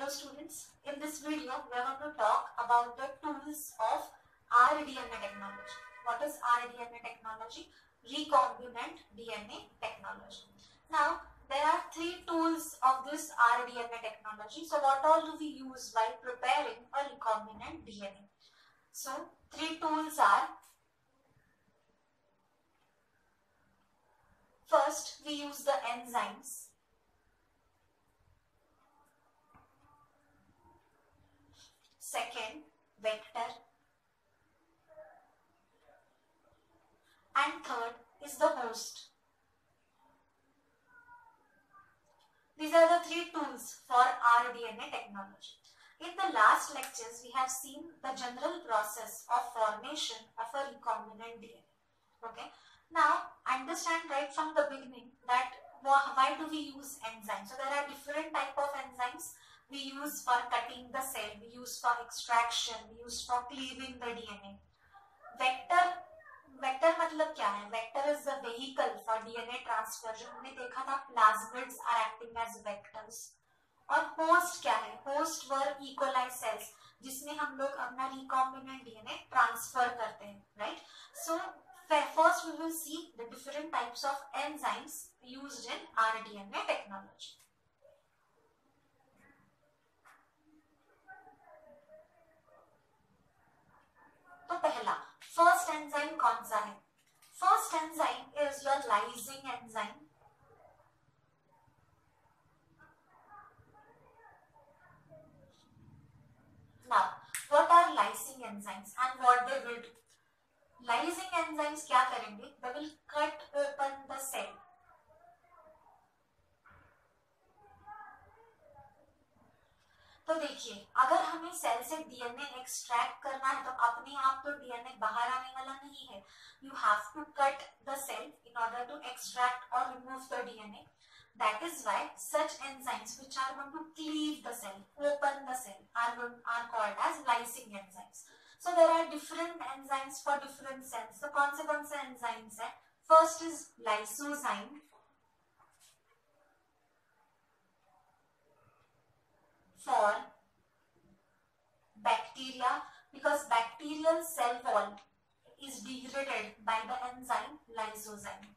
students, in this video we are going to talk about the tools of rDNA technology. What is rDNA technology? Recombinant DNA technology. Now there are three tools of this rDNA technology. So what all do we use while preparing a recombinant DNA? So three tools are: first, we use the enzymes. Second, vector. And third is the host. These are the three tools for rDNA technology. In the last lectures, we have seen the general process of formation of a recombinant DNA. Okay. Now, understand right from the beginning that why do we use enzymes? So there are different type of enzymes we use for cutting the cell, we use for extraction, we use for cleaving the DNA. Vector मतलब क्या है? Vector is the vehicle for DNA transfer. जो हमने देखा था, plasmids are acting as vectors. और host क्या है? होस्ट वर इकोलाई सेल्स, जिसमें हम लोग अपना रिकॉम्बिनेंट डीएनए ट्रांसफर करते हैं, right? So first we will see the different types of enzymes used in rDNA technology. तो पहला फर्स्ट एंजाइम कौन सा है? First enzyme is your lysing enzyme. Now, what are lysing enzymes and what they will do? Lysing enzymes क्या करेंगे? They will cut open the cell. तो देखिए, अगर हमें सेल से डीएनए एक्सट्रैक्ट करना है तो अपने आप तो डीएनए बाहर आने वाला नहीं है. You have to cut the cell in order to extract और remove the DNA. That is why such enzymes which are going to cleave the cell, open the cell, are called as lysing enzymes. So there are different enzymes for different cells. So कौन से enzymes है? First is lysozyme. For bacteria, because bacterial cell wall is degraded by the enzyme lysozyme.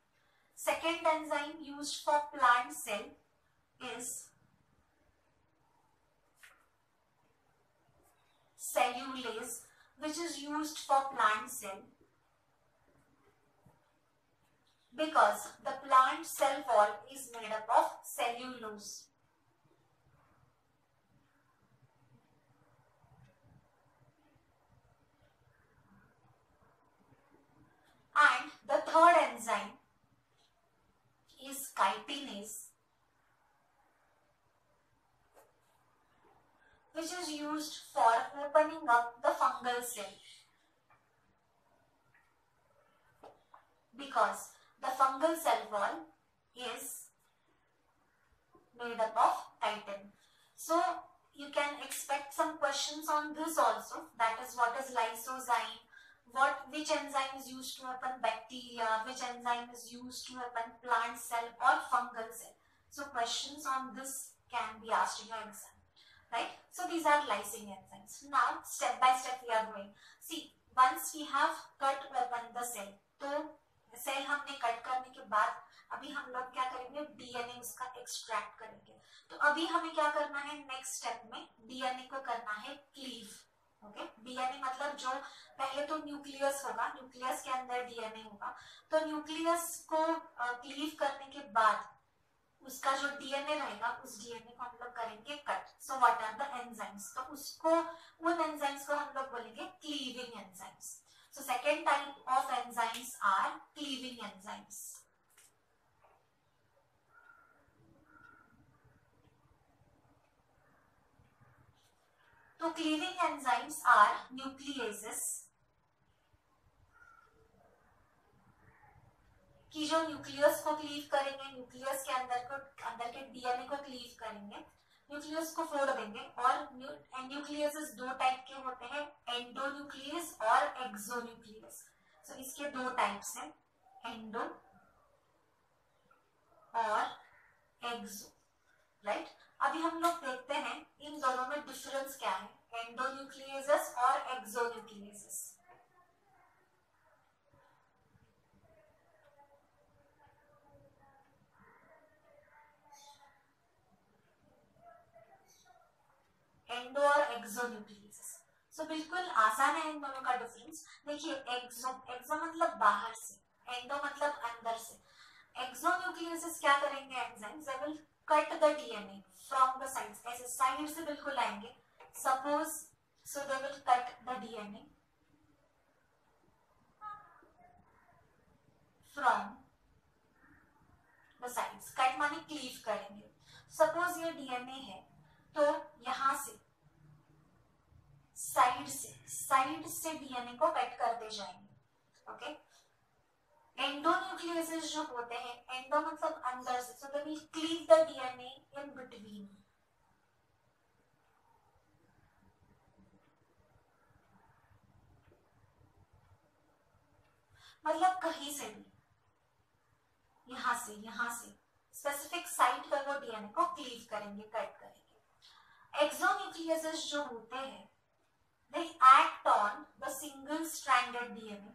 Second enzyme used for plant cell is cellulase, which is used for plant cell because the plant cell wall is made up of cellulose. And the third enzyme is chitinase, which is used for opening up the fungal cell because the fungal cell wall is made up of chitin. So you can expect some questions on this also. That is, what is lysozyme? Which enzyme is used to open bacteria? Which enzyme is used to open plant cell or fungal cell? So questions on this can be asked in your exam, right? So these are lysing enzymes. Now step by step we are going. See, once we have cut open the cell, तो cell हमने cut करने के बाद अभी हम लोग क्या करेंगे? डीएनए उसका एक्सट्रैक्ट करेंगे. तो अभी हमें क्या करना है? नेक्स्ट स्टेप में डीएनए को करना है क्लीव. ओके, डीएनए मतलब जो पहले तो न्यूक्लियस होगा, न्यूक्लियस के अंदर डीएनए होगा. तो न्यूक्लियस को क्लीव करने के बाद उसका जो डीएनए रहेगा, उस डीएनए को हम लोग करेंगे cut. So what are the enzymes? तो उसको, उन एंजाइम्स को हम लोग बोलेंगे cleaving enzymes. So second type of enzymes are cleaving enzymes. तो क्लीविंग एंजाइम्स आर न्यूक्लियेसेस, कि जो न्यूक्लियस को क्लीव करेंगे, न्यूक्लियस के अंदर के डीएनए को क्लीव करेंगे, न्यूक्लियस को फोड़ देंगे. और न्यूक्लियस दो टाइप के होते हैं, एंडोन्यूक्लियस और एक्सोन्यूक्लियस. सो इसके दो टाइप्स हैं, एंडो और एक्सो, राइट? अभी हम लोग देखते हैं इन दोनों डिफरेंस क्या है, एंडोन्यूक्लियेसेस और एक्सोन्यूक्लियेसेस? एंडो और एक्सोन्यूक्लियेसेस। सो बिल्कुल आसान है इन दोनों का डिफरेंस। देखिए एक्सो मतलब बाहर से, एंडो मतलब अंदर से। एक्सोन्यूक्लियेसेस क्या करेंगे enzymes, they will cut the DNA from the sides, ऐसे साइड से बिल्कुल आएंगे। Suppose so they will cut the DNA from the sides, cut माने क्लीव करेंगे। सपोज ये डीएनए है तो यहां से साइड से डीएनए को कट करते जाएंगे। ओके, एंडोन्यूक्लियेसेस जो होते हैं, एंडो मतलब अंदर से, so they will cleave the DNA in between. मतलब कहीं से भी, यहां से स्पेसिफिक साइट पर वो डीएनए को क्लीव करेंगे, कट करेंगे। एक्सोन्यूक्लियेसेस जो होते हैं, they act on the single stranded DNA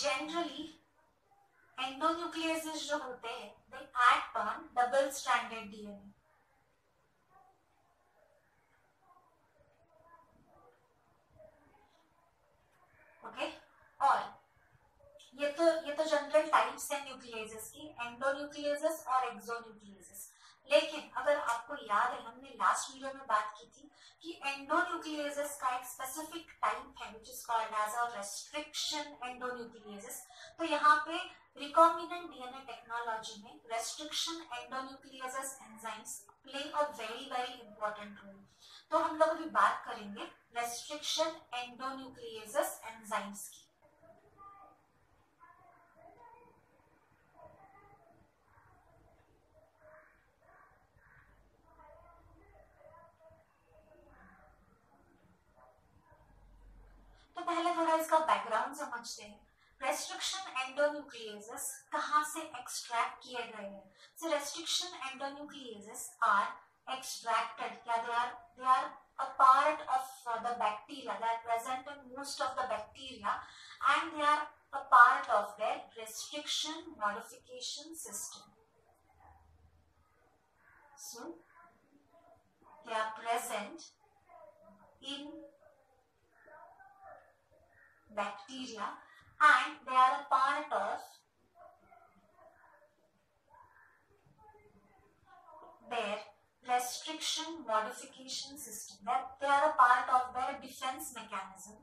generally एंडोन्यूक्लियेसेस जो होते हैं, they act on double stranded DNA। Okay, और ये तो जनरल टाइप्स है न्यूक्लियेसेस की, एंडोन्यूक्लियेसेस और एक्सोन्यूक्लियेसेस। लेकिन अगर आपको याद है, हमने लास्ट वीडियो में बात की थी कि एंडोन्यूक्लियेसेस का एक स्पेसिफिक टाइप है which is called as a restriction endonucleases. तो यहाँ पे रिकॉम्बिनेंट डीएनए टेक्नोलॉजी में restriction endonucleases enzymes play a very very important role. तो हम लोग अभी बात करेंगे रेस्ट्रिक्शन एंडोन्यूक्लियेसेस एंजाइम्स की। तो पहले थोड़ा इसका बैकग्राउंड समझते हैं। रेस्ट्रिक्शन एंडोन्यूक्लियेसेस कहां से एक्सट्रैक्ट किए गए हैं? सो रेस्ट्रिक्शन एंडोन्यूक्लियेसेस आर एक्सट्रैक्टेड, या they are a part of the bacteria, they are present in most of the bacteria and they are a part of their restriction modification system. So they are present in bacteria and they are a part of their restriction modification system, that they are a part of their defense mechanism.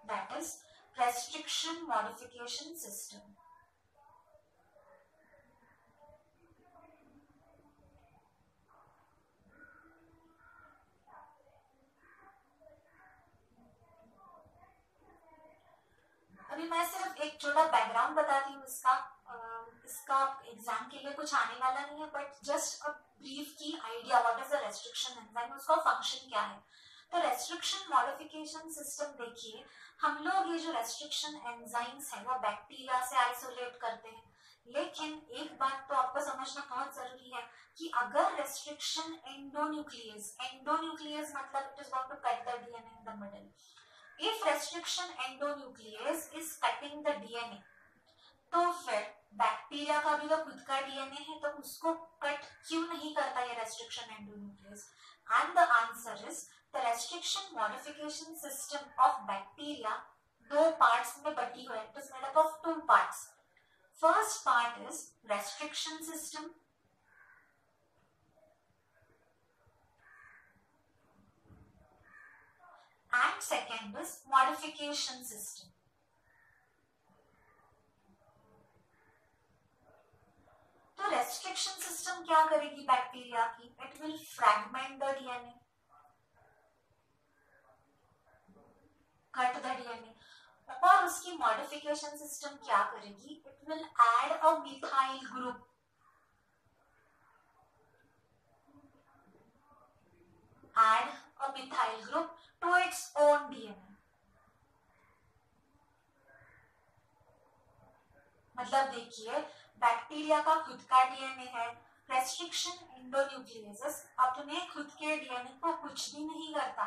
That is restriction modification system. अभी मैं सिर्फ एक छोटा background बताती हूँ इसका exam के लिए कुछ आने वाला नहीं है, बट जस्ट अ ब्रीफ की idea what is the restriction enzyme, उसका फंक्शन क्या है। तो रेस्ट्रिक्शन मॉडिफिकेशन सिस्टम देखिए, हम लोग ये जो रेस्ट्रिक्शन एंजाइम्स है वो बैक्टीरिया से आइसोलेट करते हैं, लेकिन एक बात तो आपको समझना बहुत जरूरी है कि अगर रेस्ट्रिक्शन एंडोन्यूक्लियस मतलब it is going to cut the DNA in the middle, if restriction endonuclease is cutting the DNA, तो फिर बैक्टीरिया का भी तो खुद का डीएनए है, तो उसको कट क्यों नहीं करता ये restriction endonuclease? And the answer is the restriction modification system of bacteria दो पार्ट्स में बटी हुई है। It is made up of two parts. First part is restriction system and second is modification system. तो रेस्ट्रिक्शन सिस्टम क्या करेगी bacteria की? It will fragment the DNA, cut the DNA, और उसकी मॉडिफिकेशन सिस्टम क्या करेगी? It will add a methyl group, add a methyl group to its own DNA. मतलब देखिए बैक्टीरिया का खुद का डीएनए है, रेस्ट्रिक्शन एंडोन्यूक्लियस अपने खुद के डीएनए को कुछ भी नहीं करता।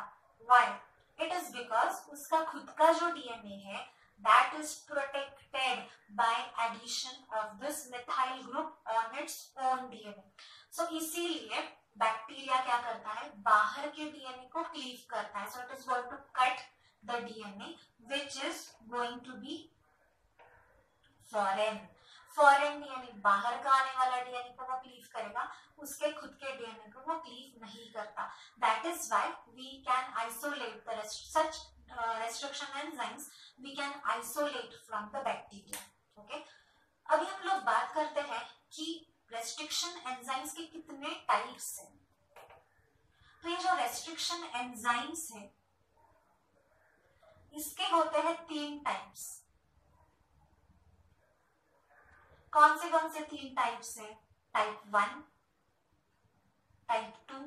व्हाई? इट इज बिकॉज उसका खुद का जो डीएनए है that is protected by addition of this methyl group on its own DNA. So इसीलिए बैक्टीरिया क्या करता है, बाहर के डीएनए को क्लीव करता है. So it is going to cut the DNA which is going to be foreign. Foreign DNA बाहर का आने वाला डीएनए को वो क्लीव करेगा, उसके खुद के डीएनए को वो क्लीव नहीं करता. That is why we can isolate the such restriction enzymes we can isolate from the bacteria. Okay? अभी हम लोग बात करते हैं कि restriction enzymes के कितने टाइप्स हैं. तो ये जो restriction enzymes है इसके होते हैं 3 टाइप्स. कौन से 3 टाइप्स है? टाइप 1, टाइप 2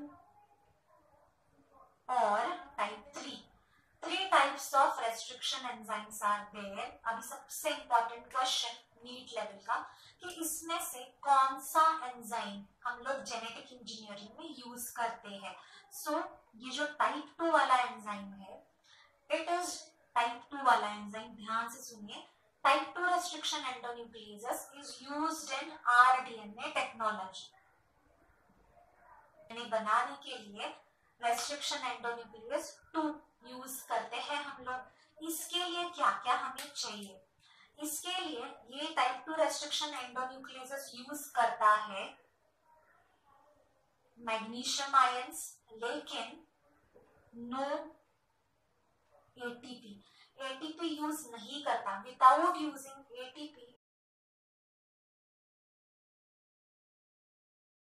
और type 3. 3 types of restriction enzymes are there. अभी सबसे important question नीट लेवल का कि इसमें से कौन सा एंजाइम हम लोग जेनेटिक इंजीनियरिंग में यूज करते हैं. सो ये जो टाइप 2 वाला एंजाइम है, इट इज टाइप 2 वाला एंजाइम, ध्यान से सुनिए. Type 2 restriction endonuclease is used in rDNA technology. बनाने के लिए रेस्ट्रिक्शन एंडोन्यूक्लियस 2 यूज करते हैं हम लोग. इसके लिए क्या क्या हमें चाहिए? इसके लिए ये टाइप 2 रेस्ट्रिक्शन एंडोन्यूक्लियस यूज करता है मैग्नीशियम आयंस, लेकिन नो एटीपी. एटीपी यूज नहीं करता. Without using ATP